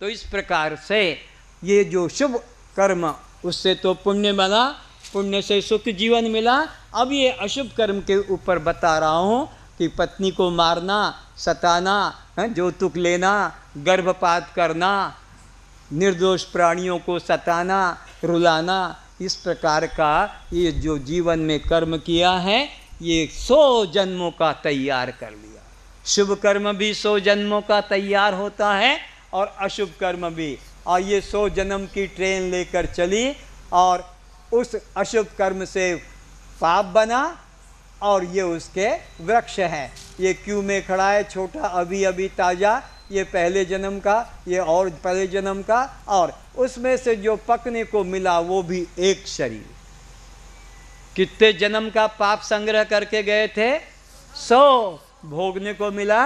तो इस प्रकार से ये जो शुभ कर्म, उससे तो पुण्य बना, पुण्य से सुख जीवन मिला। अब ये अशुभ कर्म के ऊपर बता रहा हूँ कि पत्नी को मारना, सताना, यौतुक लेना, गर्भपात करना, निर्दोष प्राणियों को सताना, रुलाना, इस प्रकार का ये जो जीवन में कर्म किया है, ये 100 जन्मों का तैयार कर लिया। शुभ कर्म भी 100 जन्मों का तैयार होता है और अशुभ कर्म भी। और ये 100 जन्म की ट्रेन लेकर चली और उस अशुभ कर्म से पाप बना और ये उसके वृक्ष हैं। ये क्यों में खड़ा है, छोटा, अभी अभी ताज़ा, ये पहले जन्म का, ये और पहले जन्म का, और उसमें से जो पकने को मिला वो भी एक शरीर। कितने जन्म का पाप संग्रह करके गए थे? 100, भोगने को मिला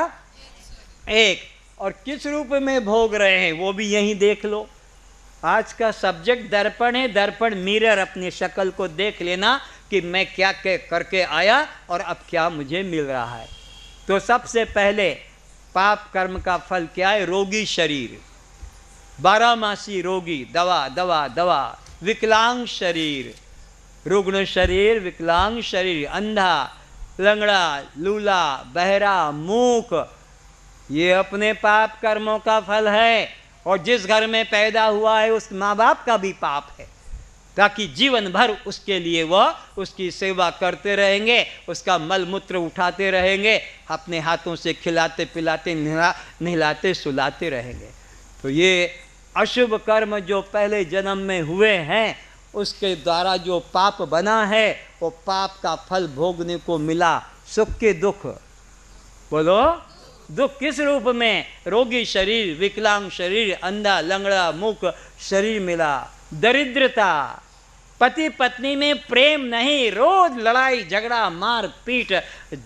एक। और किस रूप में भोग रहे हैं वो भी यहीं देख लो। आज का सब्जेक्ट दर्पण है, दर्पण मिरर, अपनी शक्ल को देख लेना कि मैं क्या करके आया और अब क्या मुझे मिल रहा है। तो सबसे पहले पाप कर्म का फल क्या है? रोगी शरीर, 12मासी रोगी, दवा दवा दवा, विकलांग शरीर, रुग्ण शरीर, विकलांग शरीर, अंधा, लंगड़ा, लूला, बहरा, मूक, ये अपने पाप कर्मों का फल है। और जिस घर में पैदा हुआ है उस माँ बाप का भी पाप है, ताकि जीवन भर उसके लिए वह उसकी सेवा करते रहेंगे, उसका मल मूत्र उठाते रहेंगे, अपने हाथों से खिलाते पिलाते नहलाते सुलाते रहेंगे। तो ये अशुभ कर्म जो पहले जन्म में हुए हैं, उसके द्वारा जो पाप बना है, वो पाप का फल भोगने को मिला। सुख के दुख, बोलो, दुख किस रूप में? रोगी शरीर, विकलांग शरीर, अंधा, लंगड़ा, मूक शरीर मिला। दरिद्रता, पति पत्नी में प्रेम नहीं, रोज लड़ाई झगड़ा मार पीट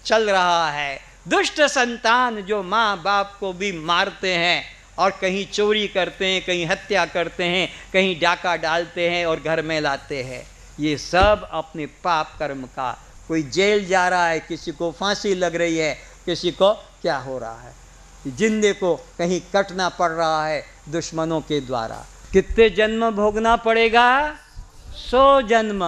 चल रहा है। दुष्ट संतान जो माँ बाप को भी मारते हैं और कहीं चोरी करते हैं, कहीं हत्या करते हैं, कहीं डाका डालते हैं और घर में लाते हैं। ये सब अपने पाप कर्म का। कोई जेल जा रहा है, किसी को फांसी लग रही है, किसी को क्या हो रहा है, जिंदे को कहीं कटना पड़ रहा है दुश्मनों के द्वारा। कितने जन्म भोगना पड़ेगा? 100 जन्म।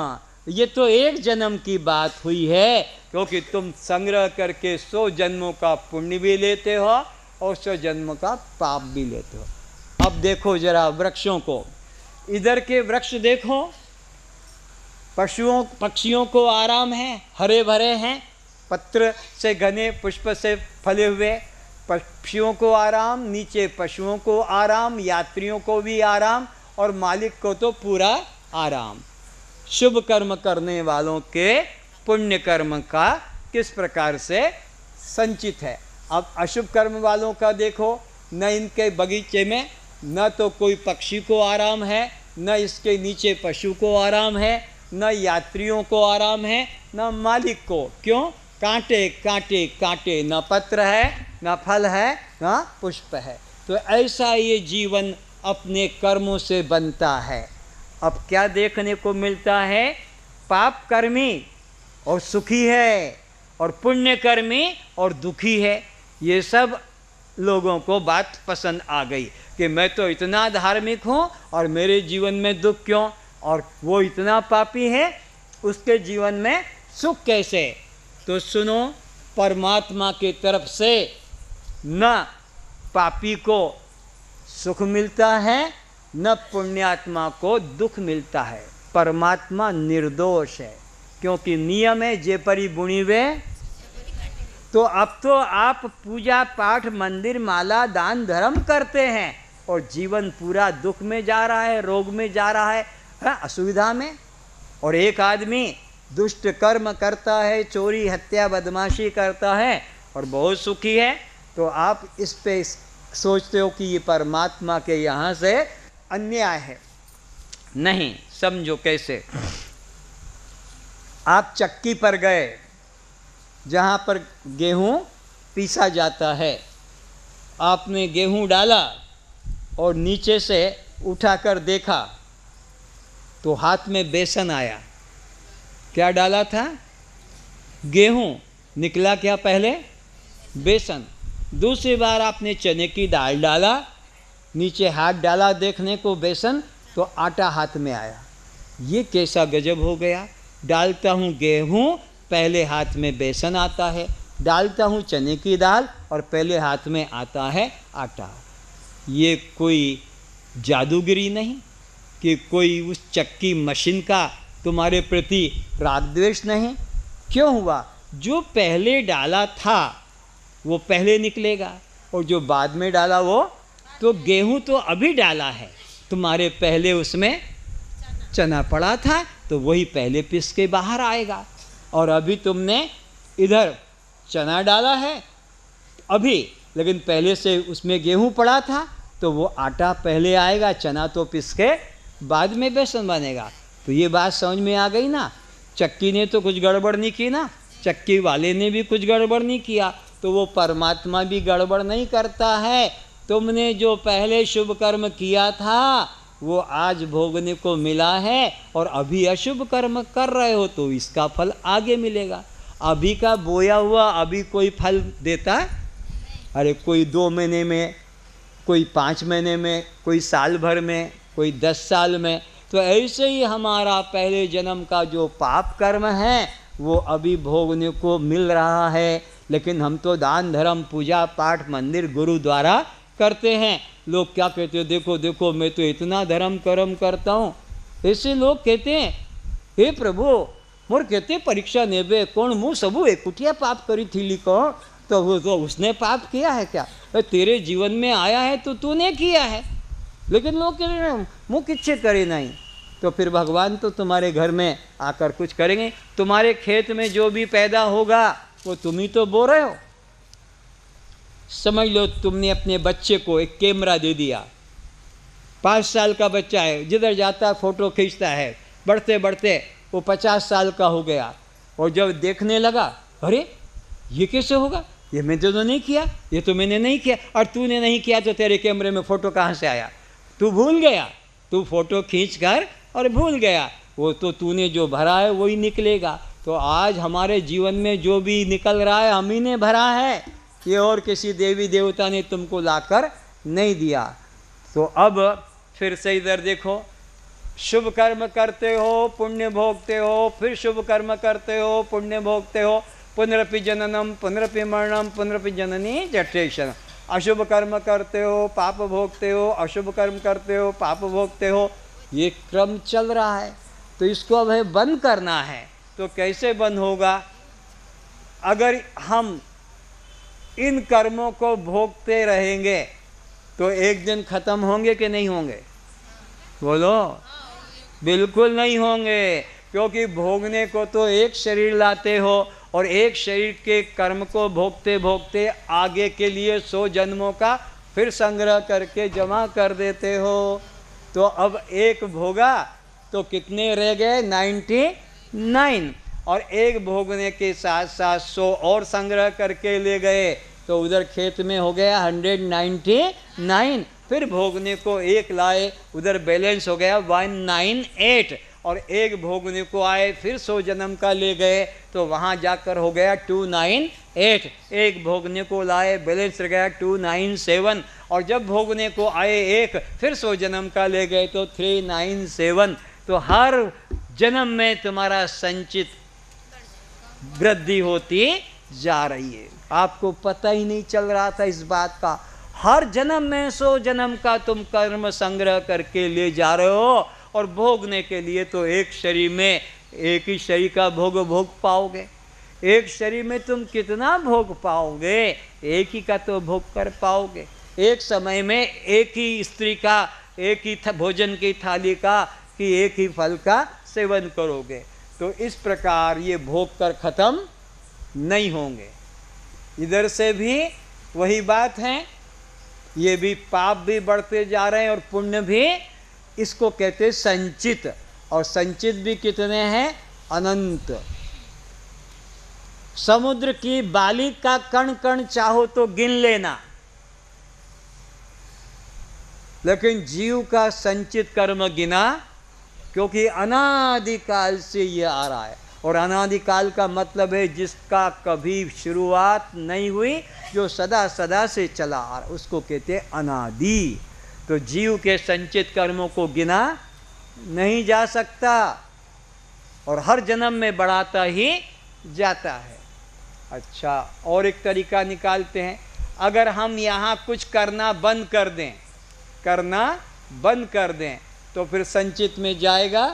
ये तो एक जन्म की बात हुई है, क्योंकि तुम संग्रह करके 100 जन्मों का पुण्य भी लेते हो और 100 जन्म का पाप भी लेते हो। अब देखो जरा वृक्षों को, इधर के वृक्ष देखो, पशुओं पक्षियों को आराम है, हरे भरे हैं, पत्र से घने, पुष्प से फले हुए, पक्षियों को आराम, नीचे पशुओं को आराम, यात्रियों को भी आराम और मालिक को तो पूरा आराम। शुभ कर्म करने वालों के पुण्य कर्म का किस प्रकार से संचित है। अब अशुभ कर्म वालों का देखो, न इनके बगीचे में न तो कोई पक्षी को आराम है, न इसके नीचे पशु को आराम है, न यात्रियों को आराम है, न मालिक को। क्यों? कांटे कांटे कांटे, न पत्र है, न फल है, न पुष्प है। तो ऐसा ये जीवन अपने कर्मों से बनता है। अब क्या देखने को मिलता है? पाप कर्मी और सुखी है और पुण्य कर्मी और दुखी है। ये सब लोगों को बात पसंद आ गई कि मैं तो इतना धार्मिक हूँ और मेरे जीवन में दुख क्यों, और वो इतना पापी है उसके जीवन में सुख कैसे। तो सुनो, परमात्मा की तरफ से न पापी को सुख मिलता है, न पुण्यात्मा को दुख मिलता है। परमात्मा निर्दोष है, क्योंकि नियम है जे परी बुनी वे। तो अब तो आप पूजा पाठ मंदिर माला दान धर्म करते हैं और जीवन पूरा दुख में जा रहा है, रोग में जा रहा है, असुविधा में। और एक आदमी दुष्ट कर्म करता है, चोरी हत्या बदमाशी करता है और बहुत सुखी है, तो आप इस पे सोचते हो कि ये परमात्मा के यहाँ से अन्याय है। नहीं, समझो कैसे। आप चक्की पर गए जहाँ पर गेहूँ पीसा जाता है, आपने गेहूँ डाला और नीचे से उठाकर देखा तो हाथ में बेसन आया। क्या डाला था? गेहूँ। निकला क्या पहले? बेसन। दूसरी बार आपने चने की दाल डाला नीचे हाथ डाला देखने को बेसन, तो आटा हाथ में आया। ये कैसा गजब हो गया। डालता हूँ गेहूँ, पहले हाथ में बेसन आता है, डालता हूँ चने की दाल और पहले हाथ में आता है आटा। ये कोई जादूगिरी नहीं कि कोई उस चक्की मशीन का तुम्हारे प्रति राग द्वेष नहीं। क्यों हुआ? जो पहले डाला था वो पहले निकलेगा, और जो बाद में डाला वो, तो गेहूं तो अभी डाला है, तुम्हारे पहले उसमें चना पड़ा था तो वही पहले पिस के बाहर आएगा। और अभी तुमने इधर चना डाला है अभी, लेकिन पहले से उसमें गेहूं पड़ा था तो वो आटा पहले आएगा, चना तो पिस के बाद में बेसन बनेगा। तो ये बात समझ में आ गई ना। चक्की ने तो कुछ गड़बड़ नहीं की ना, चक्की वाले ने भी कुछ गड़बड़ नहीं किया, तो वो परमात्मा भी गड़बड़ नहीं करता है। तुमने जो पहले शुभ कर्म किया था वो आज भोगने को मिला है, और अभी अशुभ कर्म कर रहे हो तो इसका फल आगे मिलेगा। अभी का बोया हुआ अभी कोई फल देता है? अरे कोई 2 महीने में, कोई 5 महीने में, कोई साल भर में, कोई 10 साल में। तो ऐसे ही हमारा पहले जन्म का जो पाप कर्म है वो अभी भोगने को मिल रहा है। लेकिन हम तो दान धर्म पूजा पाठ मंदिर गुरुद्वारा करते हैं। लोग क्या कहते हैं, देखो देखो मैं तो इतना धर्म कर्म करता हूँ। ऐसे लोग कहते हैं, हे प्रभु मोर कहते परीक्षा नेबे कौन, मुँह सबू एकुटिया पाप करी थी लिखो, तो वो तो उसने पाप किया है क्या? तेरे जीवन में आया है तो तूने किया है। लेकिन लोग कह रहे हैं मुँह किच्छे करे नहीं। तो फिर भगवान तो तुम्हारे घर में आकर कुछ करेंगे। तुम्हारे खेत में जो भी पैदा होगा वो तुम ही तो बो रहे हो। समझ लो तुमने अपने बच्चे को एक कैमरा दे दिया, 5 साल का बच्चा है, जिधर जाता है फ़ोटो खींचता है, बढ़ते बढ़ते वो 50 साल का हो गया, और जब देखने लगा, अरे ये कैसे होगा, ये मैंने तो नहीं किया, ये तो मैंने नहीं किया। और तूने नहीं किया तो तेरे कैमरे में फ़ोटो कहाँ से आया? तू भूल गया, तू फ़ोटो खींच कर और भूल गया, वो तो तूने जो भरा है वही निकलेगा। तो आज हमारे जीवन में जो भी निकल रहा है हम ही ने भरा है, ये और किसी देवी देवता ने तुमको लाकर नहीं दिया। तो अब फिर से इधर देखो, शुभ कर्म करते हो पुण्य भोगते हो, फिर शुभ कर्म करते हो पुण्य भोगते हो, पुनरपि जननम पुनरपि मरणम पुनरपि जननी जठेक्षण। अशुभ कर्म करते हो पाप भोगते हो, अशुभ कर्म करते हो पाप भोगते हो, ये क्रम चल रहा है। तो इसको अब है बंद करना है। तो कैसे बंद होगा? अगर हम इन कर्मों को भोगते रहेंगे तो एक दिन खत्म होंगे कि नहीं होंगे? बोलो। बिल्कुल नहीं होंगे, क्योंकि भोगने को तो एक शरीर लाते हो, और एक शरीर के कर्म को भोगते भोगते आगे के लिए 100 जन्मों का फिर संग्रह करके जमा कर देते हो। तो अब एक भोगा तो कितने रह गए? 99। और एक भोगने के साथ साथ 100 और संग्रह करके ले गए, तो उधर खेत में हो गया 199। फिर भोगने को एक लाए, उधर बैलेंस हो गया 198। और एक भोगने को आए फिर 100 जन्म का ले गए, तो वहाँ जाकर हो गया 298। एक भोगने को लाए, बैलेंस रह गया 297। और जब भोगने को आए एक, फिर 100 जन्म का ले गए तो 397। तो हर जन्म में तुम्हारा संचित वृद्धि होती जा रही है। आपको पता ही नहीं चल रहा था इस बात का। हर जन्म में 100 जन्म का तुम कर्म संग्रह करके ले जा रहे हो, और भोगने के लिए तो एक शरीर में एक ही शरीर का भोग पाओगे। एक शरीर में तुम कितना भोग पाओगे? एक ही का तो भोग कर पाओगे। एक समय में एक ही स्त्री का, एक ही भोजन की थाली का, कि एक ही फल का सेवन करोगे। तो इस प्रकार ये भोग कर खत्म नहीं होंगे। इधर से भी वही बात है, ये भी पाप भी बढ़ते जा रहे हैं और पुण्य भी। इसको कहते संचित, और संचित भी कितने हैं? अनंत। समुद्र की बाली का कण कण चाहो तो गिन लेना, लेकिन जीव का संचित कर्म गिना, क्योंकि अनादिकाल से ये आ रहा है। और अनादिकाल का मतलब है जिसका कभी शुरुआत नहीं हुई, जो सदा सदा से चला आ रहा, उसको कहते हैं अनादि। तो जीव के संचित कर्मों को गिना नहीं जा सकता और हर जन्म में बढ़ाता ही जाता है। अच्छा, और एक तरीका निकालते हैं। अगर हम यहाँ कुछ करना बंद कर दें तो फिर संचित में जाएगा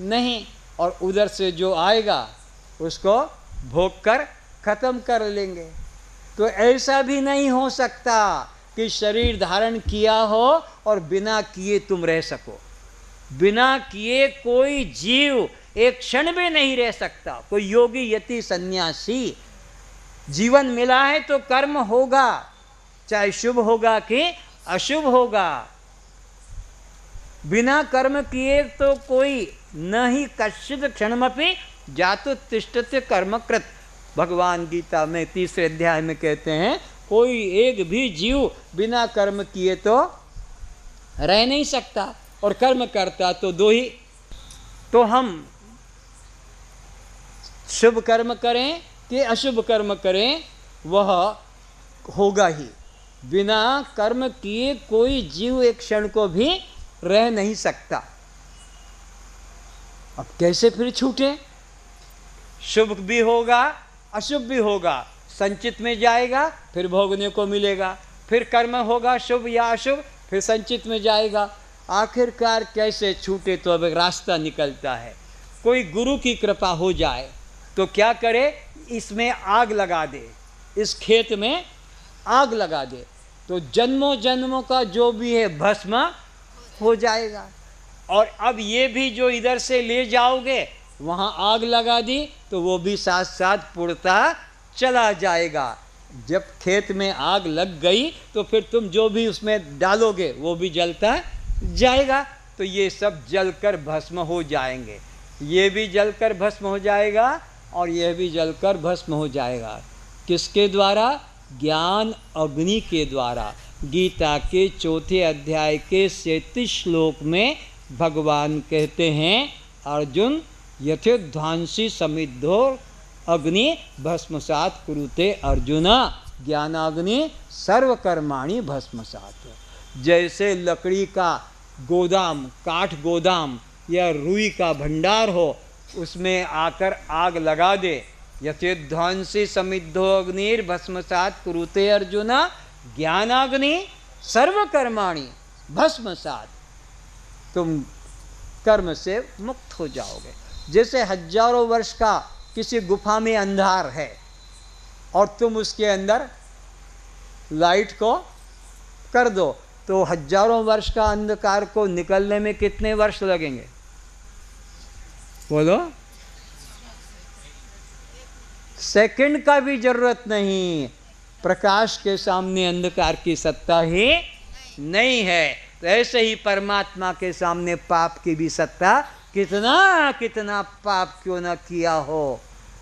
नहीं, और उधर से जो आएगा उसको भोग कर खत्म कर लेंगे। तो ऐसा भी नहीं हो सकता कि शरीर धारण किया हो और बिना किए तुम रह सको। बिना किए कोई जीव एक क्षण भी नहीं रह सकता। कोई योगी, यति, सन्यासी, जीवन मिला है तो कर्म होगा, चाहे शुभ होगा कि अशुभ होगा। बिना कर्म किए तो कोई न ही कश्चित क्षणमपि जातु तिष्ठति कर्मकृत। भगवान गीता में 3 अध्याय में कहते हैं कोई एक भी जीव बिना कर्म किए तो रह नहीं सकता, और कर्म करता तो 2 ही। तो हम शुभ कर्म करें कि अशुभ कर्म करें, वह होगा ही। बिना कर्म किए कोई जीव एक क्षण को भी रह नहीं सकता। अब कैसे फिर छूटे? शुभ भी होगा अशुभ भी होगा, संचित में जाएगा फिर भोगने को मिलेगा, फिर कर्म होगा शुभ या अशुभ फिर संचित में जाएगा। आखिरकार कैसे छूटे? तो अब एक रास्ता निकलता है। कोई गुरु की कृपा हो जाए तो क्या करे? इसमें आग लगा दे, इस खेत में आग लगा दे, तो जन्मों जन्मों का जो भी है भस्म हो जाएगा। और अब ये भी जो इधर से ले जाओगे वहाँ आग लगा दी तो वो भी साथ साथ पुड़ता चला जाएगा। जब खेत में आग लग गई तो फिर तुम जो भी उसमें डालोगे वो भी जलता जाएगा। तो ये सब जलकर भस्म हो जाएंगे, ये भी जलकर भस्म हो जाएगा और यह भी जलकर भस्म हो जाएगा। किसके द्वारा? ज्ञान अग्नि के द्वारा। गीता के 4 अध्याय के 37 श्लोक में भगवान कहते हैं, अर्जुन यथोध्वांसी समिद्धो अग्नि भस्मसात कुरुते अर्जुन ज्ञानाग्नि सर्वकर्माणि भस्मसात। जैसे लकड़ी का गोदाम, काठ गोदाम या रुई का भंडार हो, उसमें आकर आग लगा दे, यथोध्वांसी समिद्धो अग्निर भस्मसात कुरुते अर्जुन ज्ञानाग्नि सर्वकर्माणि भस्मसात। तुम कर्म से मुक्त हो जाओगे। जैसे हजारों वर्ष का किसी गुफा में अंधार है और तुम उसके अंदर लाइट को कर दो, तो हजारों वर्ष का अंधकार को निकलने में कितने वर्ष लगेंगे? बोलो। सेकंड का भी जरूरत नहीं। प्रकाश के सामने अंधकार की सत्ता ही नहीं है। तो ऐसे ही परमात्मा के सामने पाप की भी सत्ता, कितना कितना पाप क्यों न किया हो,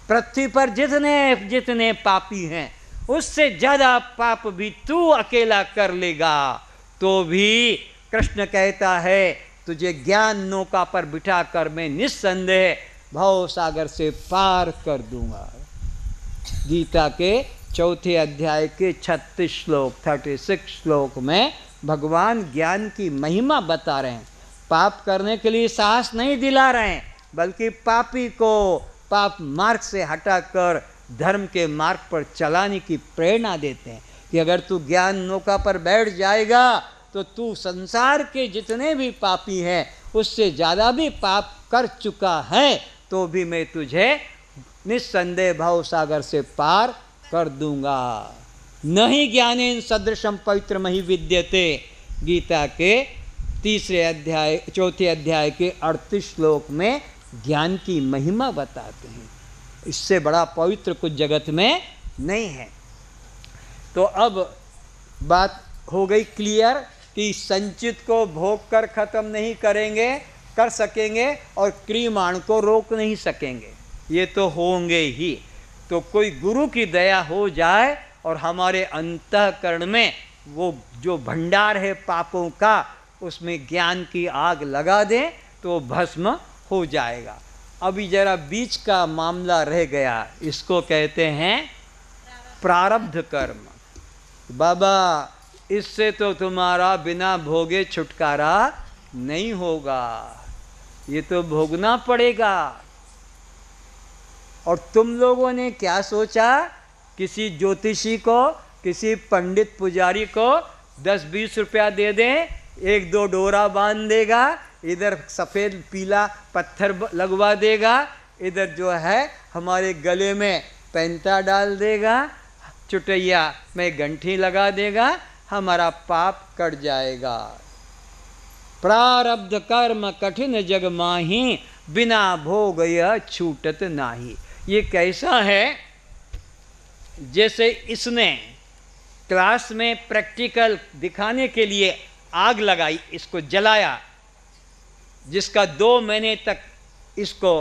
पृथ्वी पर जितने जितने पापी हैं उससे ज्यादा पाप भी तू अकेला कर लेगा तो भी कृष्ण कहता है तुझे ज्ञान नौका पर बिठाकर मैं निस्संदेह भव सागर से पार कर दूंगा। गीता के 4 अध्याय के 36 श्लोक 36 श्लोक में भगवान ज्ञान की महिमा बता रहे हैं। पाप करने के लिए साहस नहीं दिला रहे हैं, बल्कि पापी को पाप मार्ग से हटाकर धर्म के मार्ग पर चलाने की प्रेरणा देते हैं कि अगर तू ज्ञान नौका पर बैठ जाएगा तो तू संसार के जितने भी पापी हैं उससे ज़्यादा भी पाप कर चुका है, तो भी मैं तुझे निस्संदेह भव सागर से पार कर दूंगा। नहीं ज्ञानेन सदृशम पवित्रमहि विद्यते। गीता के 4 अध्याय के 38 श्लोक में ज्ञान की महिमा बताते हैं। इससे बड़ा पवित्र कुछ जगत में नहीं है। तो अब बात हो गई क्लियर कि संचित को भोग कर खत्म नहीं कर सकेंगे और क्रियमाण को रोक नहीं सकेंगे, ये तो होंगे ही। तो कोई गुरु की दया हो जाए और हमारे अंतःकरण में वो जो भंडार है पापों का, उसमें ज्ञान की आग लगा दें तो भस्म हो जाएगा। अभी जरा बीच का मामला रह गया, इसको कहते हैं प्रारब्ध कर्म। बाबा इससे तो तुम्हारा बिना भोगे छुटकारा नहीं होगा, ये तो भोगना पड़ेगा। और तुम लोगों ने क्या सोचा, किसी ज्योतिषी को, किसी पंडित पुजारी को 10-20 रुपया दे दें, 1-2 डोरा बांध देगा, इधर सफ़ेद पीला पत्थर लगवा देगा, इधर जो है हमारे गले में पैंता डाल देगा, चुटैया में गंठी लगा देगा, हमारा पाप कट जाएगा। प्रारब्ध कर्म कठिन जग माही, बिना भोग यह छूटत नाही। ये कैसा है, जैसे इसने क्लास में प्रैक्टिकल दिखाने के लिए आग लगाई, इसको जलाया, जिसका 2 महीने तक इसको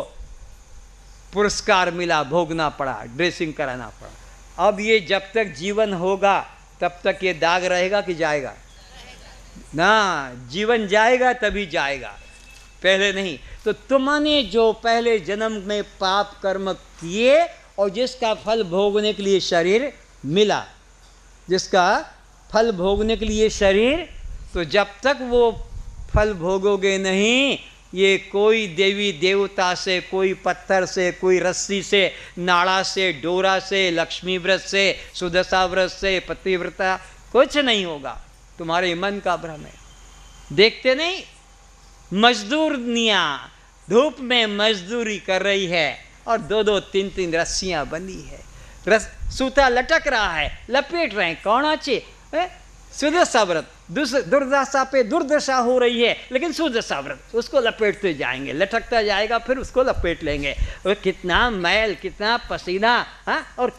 पुरस्कार मिला, भोगना पड़ा, ड्रेसिंग कराना पड़ा। अब ये जब तक जीवन होगा तब तक ये दाग रहेगा कि जाएगा ना, जीवन जाएगा तभी जाएगा, पहले नहीं। तो तुमने जो पहले जन्म में पाप कर्म किए और जिसका फल भोगने के लिए शरीर मिला, जिसका फल भोगने के लिए शरीर, तो जब तक वो फल भोगोगे नहीं, ये कोई देवी देवता से, कोई पत्थर से, कोई रस्सी से, नाड़ा से, डोरा से, लक्ष्मी व्रत से, सुदशा व्रत से, पतिव्रता, कुछ नहीं होगा। तुम्हारे मन का भ्रम है। देखते नहीं, मजदूरनियाँ धूप में मजदूरी कर रही है और 2-2, 3-3 रस्सियाँ बंधी है, सूता लटक रहा है, लपेट रहे हैं, कौन अच्छे सुदशा व्रत, दुर्दशा पे दुर्दशा हो रही है, लेकिन सुदशा व्रत, उसको लपेटते जाएंगे, लटकता जाएगा, फिर उसको लपेट लेंगे। और कितना मैल, कितना पसीना, हाँ, और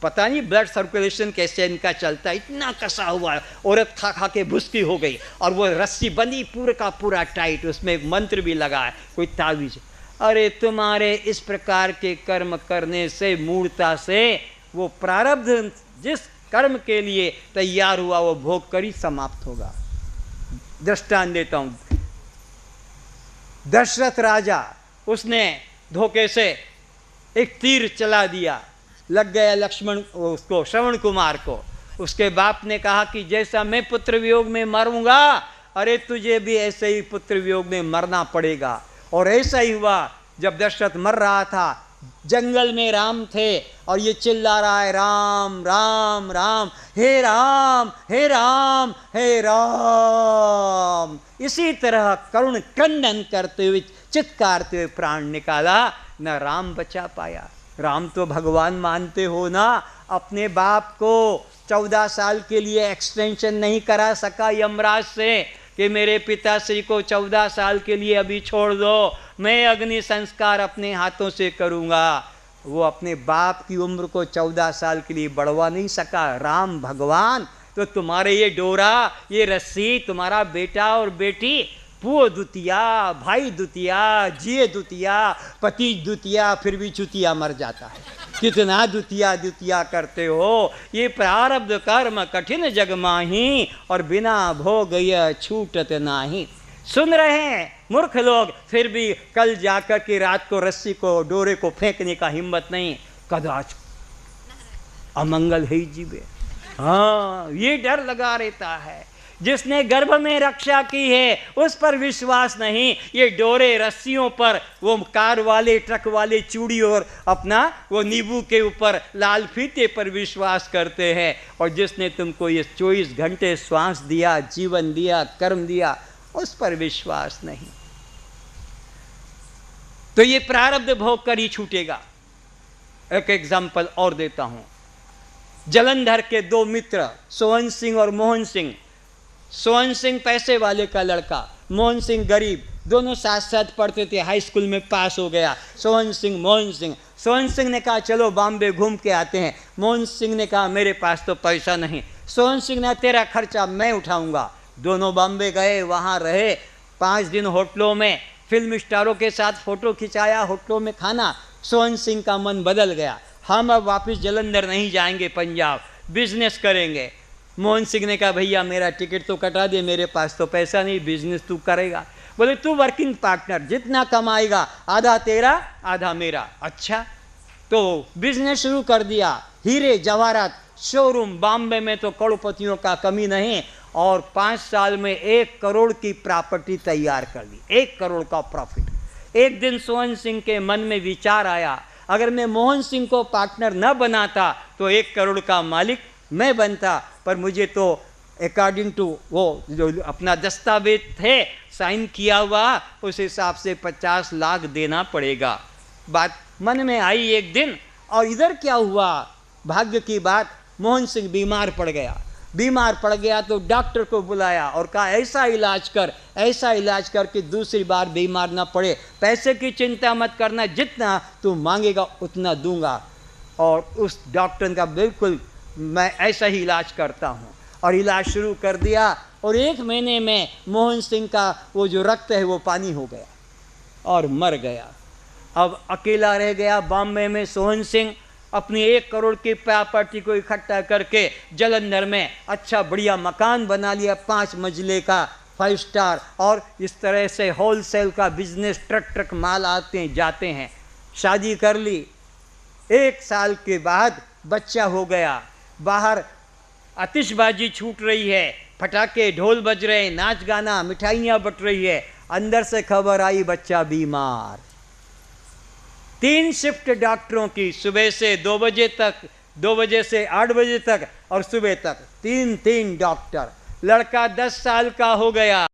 पता नहीं ब्लड सर्कुलेशन कैसे इनका चलता है, इतना कसा हुआ है। औरत खा खा के भुसकी हो गई और वो रस्सी बंधी पूरे का पूरा टाइट, उसमें एक मंत्र भी लगा है, कोई तावीज। अरे तुम्हारे इस प्रकार के कर्म करने से, मूर्ता से, वो प्रारब्ध जिस कर्म के लिए तैयार हुआ वो भोग कर ही समाप्त होगा। दृष्टांत देता हूँ, दशरथ राजा, उसने धोखे से एक तीर चला दिया, लग गया लक्ष्मण, उसको श्रवण कुमार को। उसके बाप ने कहा कि जैसा मैं पुत्र वियोग में मरूंगा, अरे तुझे भी ऐसे ही पुत्र वियोग में मरना पड़ेगा। और ऐसा ही हुआ, जब दशरथ मर रहा था, जंगल में राम थे और ये चिल्ला रहा है, राम राम राम, हे राम हे राम हे राम। इसी तरह करुण क्रंदन करते हुए, चित्कारते हुए प्राण निकाला, न राम बचा पाया। राम तो भगवान मानते हो ना, अपने बाप को 14 साल के लिए एक्सटेंशन नहीं करा सका यमराज से कि मेरे पिताश्री को 14 साल के लिए अभी छोड़ दो, मैं अग्नि संस्कार अपने हाथों से करूँगा। वो अपने बाप की उम्र को 14 साल के लिए बढ़वा नहीं सका। राम भगवान, तो तुम्हारे ये डोरा, ये रस्सी, तुम्हारा बेटा और बेटी, पुओ दुतिया, भाई दुतिया, जिए दुतिया, पति दुतिया, फिर भी चुतिया मर जाता है। कितना दुतिया दुतिया करते हो। ये प्रारब्ध कर्म कठिन जग माही, और बिना भोग यह छूटत नाही। सुन रहे हैं मूर्ख लोग, फिर भी कल जाकर के रात को रस्सी को, डोरे को फेंकने का हिम्मत नहीं। कदाच अमंगल है जीवे। हाँ, ये डर लगा रहता है। जिसने गर्भ में रक्षा की है उस पर विश्वास नहीं। ये डोरे रस्सियों पर, वो कार वाले, ट्रक वाले चूड़ी और अपना वो नींबू के ऊपर लाल फीते पर विश्वास करते हैं। और जिसने तुमको ये 24 घंटे श्वास दिया, जीवन दिया, कर्म दिया, उस पर विश्वास नहीं। तो ये प्रारब्ध भोग कर ही छूटेगा। एक एग्जाम्पल और देता हूं। जलंधर के 2 मित्र, सोहन सिंह और मोहन सिंह। सोहन सिंह पैसे वाले का लड़का, मोहन सिंह गरीब, दोनों साथ साथ पढ़ते थे, हाई स्कूल में पास हो गया सोहन सिंह मोहन सिंह। सोहन सिंह ने कहा चलो बॉम्बे घूम के आते हैं। मोहन सिंह ने कहा मेरे पास तो पैसा नहीं। सोहन सिंह ने तेरा खर्चा मैं उठाऊंगा। दोनों बॉम्बे गए, वहाँ रहे 5 दिन होटलों में, फिल्म स्टारों के साथ फ़ोटो खिंचाया, होटलों में खाना। सोहन सिंह का मन बदल गया, हम अब वापस जलंधर नहीं जाएंगे, पंजाब बिजनेस करेंगे। मोहन सिंह ने कहा भैया मेरा टिकट तो कटा दे, मेरे पास तो पैसा नहीं, बिजनेस तू करेगा। बोले तू वर्किंग पार्टनर, जितना कमाएगा आधा तेरा आधा मेरा। अच्छा, तो बिजनेस शुरू कर दिया। हीरे जवाहरात शोरूम, बॉम्बे में तो करोड़पतियों का कमी नहीं। और 5 साल में 1 करोड़ की प्रॉपर्टी तैयार कर ली, 1 करोड़ का प्रॉफिट। एक दिन सोहन सिंह के मन में विचार आया, अगर मैं मोहन सिंह को पार्टनर न बनाता तो 1 करोड़ का मालिक मैं बनता, पर मुझे तो अकॉर्डिंग टू वो जो अपना दस्तावेज थे साइन किया हुआ उस हिसाब से 50 लाख देना पड़ेगा। बात मन में आई एक दिन, और इधर क्या हुआ, भाग्य की बात, मोहन सिंह बीमार पड़ गया तो डॉक्टर को बुलाया और कहा ऐसा इलाज कर कि दूसरी बार बीमार ना पड़े, पैसे की चिंता मत करना, जितना तू मांगेगा उतना दूंगा। और उस डॉक्टर का बिल्कुल मैं ऐसा ही इलाज करता हूँ, और इलाज शुरू कर दिया, और 1 महीने में मोहन सिंह का वो जो रक्त है वो पानी हो गया और मर गया। अब अकेला रह गया बॉम्बे में सोहन सिंह, अपनी 1 करोड़ की प्रॉपर्टी को इकट्ठा करके जलंधर में अच्छा बढ़िया मकान बना लिया, 5 मंजिले का 5 स्टार, और इस तरह से होलसेल का बिजनेस, ट्रक माल आते हैं जाते हैं। शादी कर ली, 1 साल के बाद बच्चा हो गया। बाहर आतिशबाजी छूट रही है, पटाखे ढोल बज रहे हैं, नाच गाना मिठाइयाँ बट रही है। अंदर से खबर आई बच्चा बीमार। 3 शिफ्ट डॉक्टरों की, सुबह से 2 बजे तक, 2 बजे से 8 बजे तक, और सुबह तक 3 डॉक्टर। लड़का 10 साल का हो गया।